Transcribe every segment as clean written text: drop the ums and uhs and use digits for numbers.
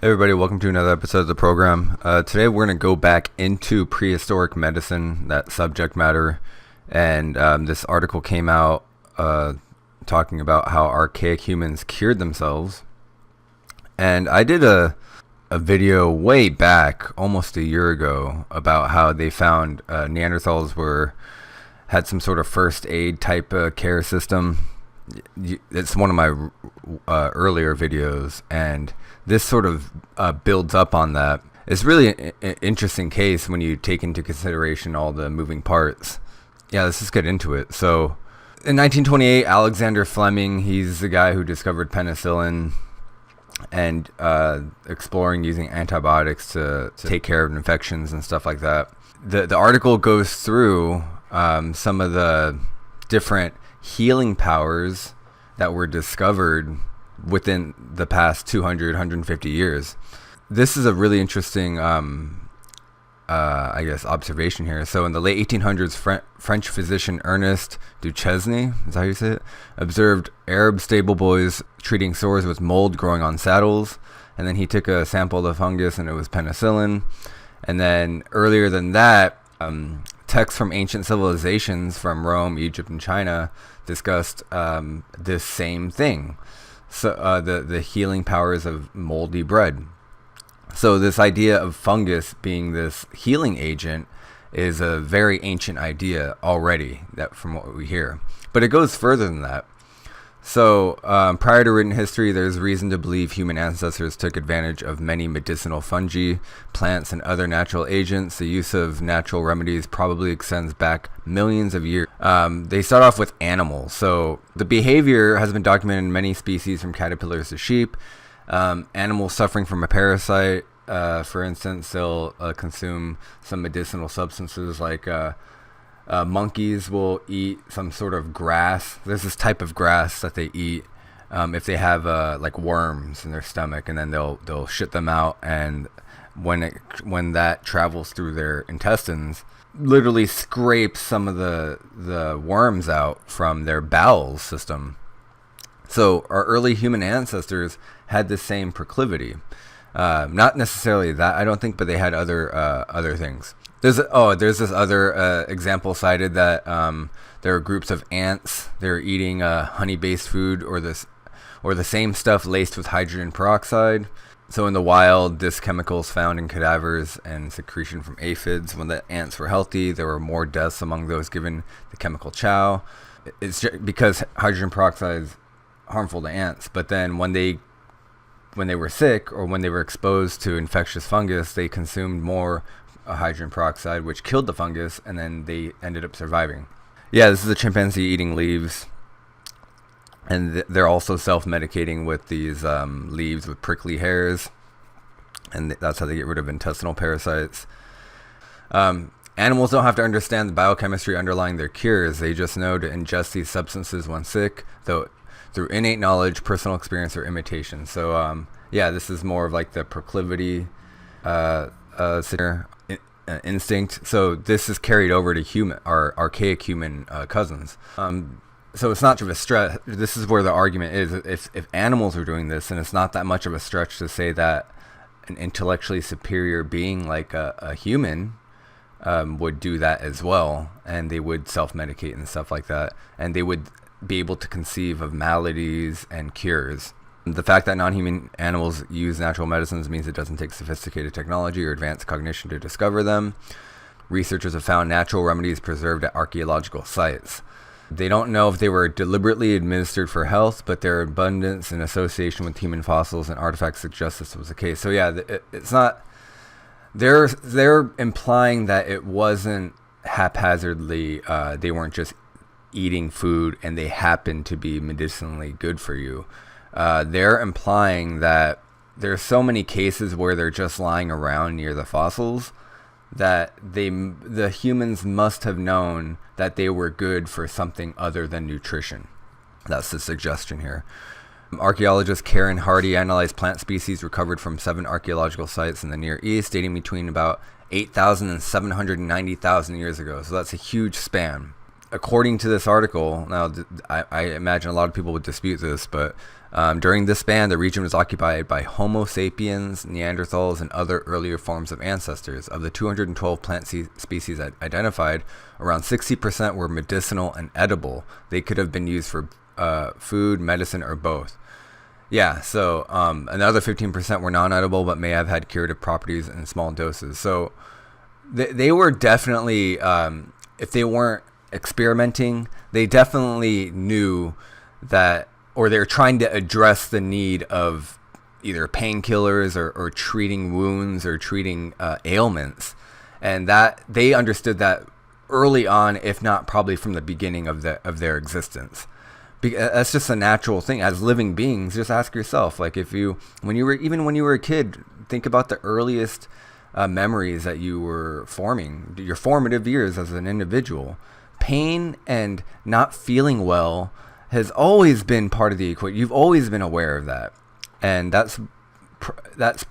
Hey everybody, welcome to another episode of the program. Today we're going to go back into prehistoric medicine, that subject matter, and this article came out talking about how archaic humans cured themselves. And I did a video way back, almost a year ago, about how they found Neanderthals had some sort of first aid type care system. It's one of my earlier videos, and this sort of builds up on that. It's really an interesting case when you take into consideration all the moving parts. Yeah, let's just get into it. So, in 1928, Alexander Fleming, he's the guy who discovered penicillin and exploring using antibiotics to take care of infections and stuff like that. The article goes through some of the different healing powers that were discovered within the past 200, 150 years. This is a really interesting, observation here. So in the late 1800s, French physician Ernest Duchesne, is that how you say it, observed Arab stable boys treating sores with mold growing on saddles. And then he took a sample of the fungus and it was penicillin. And then earlier than that, texts from ancient civilizations from Rome, Egypt, and China discussed this same thing. So the healing powers of moldy bread. So this idea of fungus being this healing agent is a very ancient idea already, that from what we hear. But it goes further than that. So prior to written history, there's reason to believe human ancestors took advantage of many medicinal fungi, plants, and other natural agents. The use of natural remedies probably extends back millions of years. They start off with animals. So the behavior has been documented in many species, from caterpillars to sheep. Animals suffering from a parasite, for instance, they'll consume some medicinal substances like monkeys will eat some sort of grass. There's this type of grass that they eat if they have like worms in their stomach, and then they'll shit them out, and when that travels through their intestines, literally scrapes some of the worms out from their bowel system. So our early human ancestors had the same proclivity. Not necessarily that, I don't think, but they had other things. There's this other example cited that there are groups of ants. They're eating honey-based food or the same stuff laced with hydrogen peroxide. So in the wild, this chemical is found in cadavers and secretion from aphids. When the ants were healthy, there were more deaths among those given the chemical chow. It's just because hydrogen peroxide is harmful to ants. But then when they were sick or when they were exposed to infectious fungus, they consumed more hydrogen peroxide, which killed the fungus, and then they ended up surviving. Yeah, this is a chimpanzee eating leaves, and they're also self-medicating with these leaves with prickly hairs, and that's how they get rid of intestinal parasites. Animals don't have to understand the biochemistry underlying their cures. They just know to ingest these substances when sick, though through innate knowledge, personal experience, or imitation. So this is more of like the proclivity instinct. So this is carried over to our archaic human cousins. So it's not much of a stretch. This is where the argument is. If animals are doing this, then it's not that much of a stretch to say that an intellectually superior being like a human would do that as well, and they would self-medicate and stuff like that, and they would be able to conceive of maladies and cures. The fact that non-human animals use natural medicines means it doesn't take sophisticated technology or advanced cognition to discover them. Researchers have found natural remedies preserved at archaeological sites. They don't know if they were deliberately administered for health, but their abundance in association with human fossils and artifacts suggests this was the case. So yeah, it's not. They're implying that it wasn't haphazardly. They weren't just eating food and they happen to be medicinally good for you. They're implying that there's so many cases where they're just lying around near the fossils that the humans must have known that they were good for something other than nutrition. That's the suggestion here. Archaeologist Karen Hardy analyzed plant species recovered from 7 archaeological sites in the Near East dating between about 8,000 and 790,000 years ago. So that's a huge span. According to this article, now I imagine a lot of people would dispute this, but During this span, the region was occupied by Homo sapiens, Neanderthals, and other earlier forms of ancestors. Of the 212 plant species identified, around 60% were medicinal and edible. They could have been used for food, medicine, or both. Yeah, so another 15% were non-edible but may have had curative properties in small doses. So they were definitely, if they weren't experimenting, they definitely knew that, or they're trying to address the need of either painkillers or treating wounds or treating ailments. And that they understood that early on, if not probably from the beginning of their existence. That's just a natural thing as living beings. Just ask yourself, like, when you were a kid, think about the earliest memories that you were forming, your formative years as an individual. Pain and not feeling well has always been part of the equation. You've always been aware of that, and that's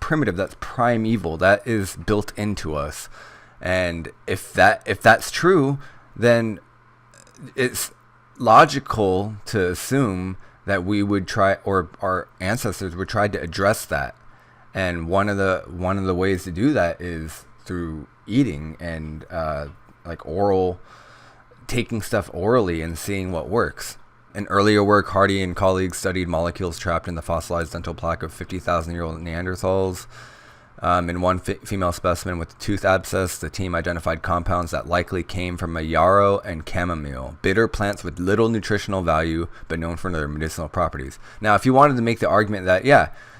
primitive. That's primeval. That is built into us. And if that's true, then it's logical to assume that we would try, or our ancestors would try to address that. And one of the ways to do that is through eating and like taking stuff orally and seeing what works. In earlier work, Hardy and colleagues studied molecules trapped in the fossilized dental plaque of 50,000-year-old Neanderthals. In one female specimen with a tooth abscess, the team identified compounds that likely came from a yarrow and chamomile, bitter plants with little nutritional value but known for their medicinal properties. Now, if you wanted to make the argument that,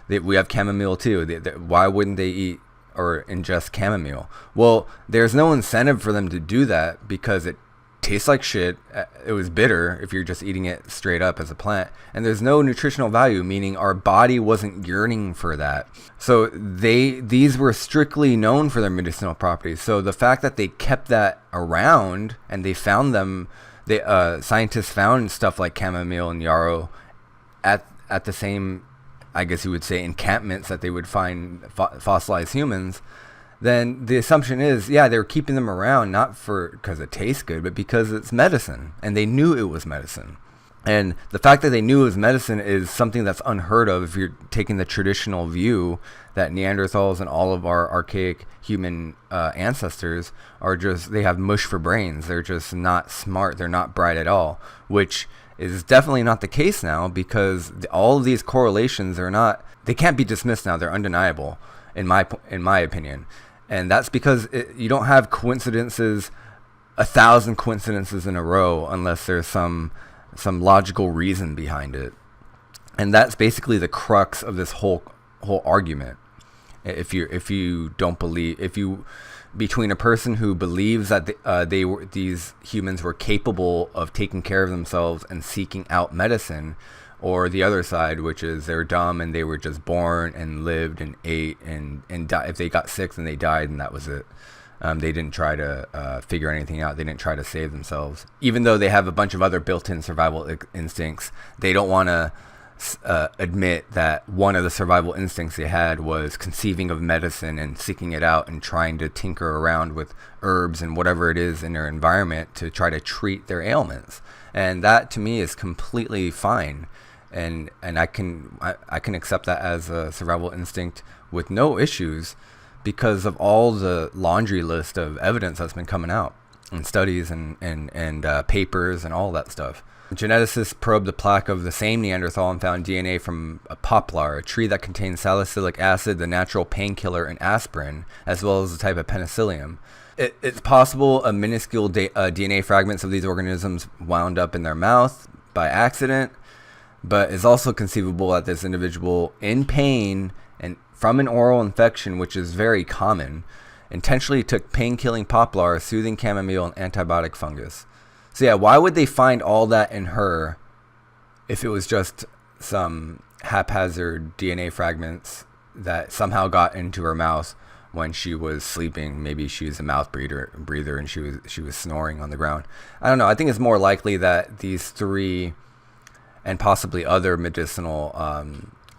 we have chamomile too, why wouldn't they eat or ingest chamomile? Well, there's no incentive for them to do that because it tastes like shit. It was bitter if you're just eating it straight up as a plant, and there's no nutritional value, meaning our body wasn't yearning for that. So these were strictly known for their medicinal properties. So the fact that they kept that around and they found them, scientists found stuff like chamomile and yarrow at the same, I guess you would say, encampments that they would find fossilized humans. Then the assumption is, they were keeping them around not because it tastes good, but because it's medicine, and they knew it was medicine. And the fact that they knew it was medicine is something that's unheard of if you're taking the traditional view that Neanderthals and all of our archaic human ancestors they have mush for brains. They're just not smart. They're not bright at all, which is definitely not the case now, because all of these correlations they can't be dismissed now. They're undeniable, in my opinion. And that's because you don't have coincidences, 1,000 coincidences in a row, unless there's some logical reason behind it. And that's basically the crux of this whole argument. If you don't believe, between a person who believes that these humans were capable of taking care of themselves and seeking out medicine, or the other side, which is they're dumb and they were just born and lived and ate and died. If they got sick, then they died, and that was it. They didn't try to figure anything out. They didn't try to save themselves. Even though they have a bunch of other built-in survival instincts, they don't want to admit that one of the survival instincts they had was conceiving of medicine and seeking it out and trying to tinker around with herbs and whatever it is in their environment to try to treat their ailments. And that, to me, is completely fine. And I can accept that as a survival instinct with no issues, because of all the laundry list of evidence that's been coming out in studies and papers and all that stuff. Geneticists probed the plaque of the same Neanderthal and found DNA from a poplar, a tree that contains salicylic acid, the natural painkiller, and aspirin, as well as a type of penicillium. It's possible a minuscule DNA fragments of these organisms wound up in their mouth by accident, but it's also conceivable that this individual, in pain and from an oral infection, which is very common, intentionally took pain-killing poplar, soothing chamomile, and antibiotic fungus. So why would they find all that in her if it was just some haphazard DNA fragments that somehow got into her mouth when she was sleeping? Maybe she was a mouth breather and she was snoring on the ground. I don't know. I think it's more likely that these three and possibly other medicinal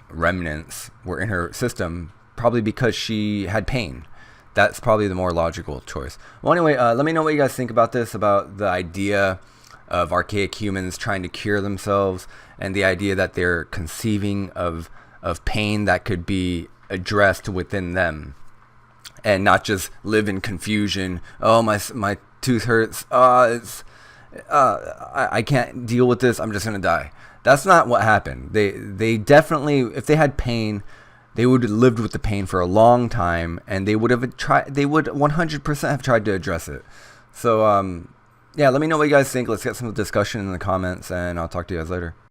remnants were in her system, probably because she had pain. That's probably the more logical choice. Well, anyway, let me know what you guys think about this, about the idea of archaic humans trying to cure themselves. and the idea that they're conceiving of pain that could be addressed within them, and not just live in confusion. Oh, my tooth hurts. I can't deal with this. I'm just gonna die. That's not what happened. They definitely, if they had pain, they would have lived with the pain for a long time, and they would have tried. They would 100% have tried to address it. So yeah, let me know what you guys think. Let's get some discussion in the comments, and I'll talk to you guys later.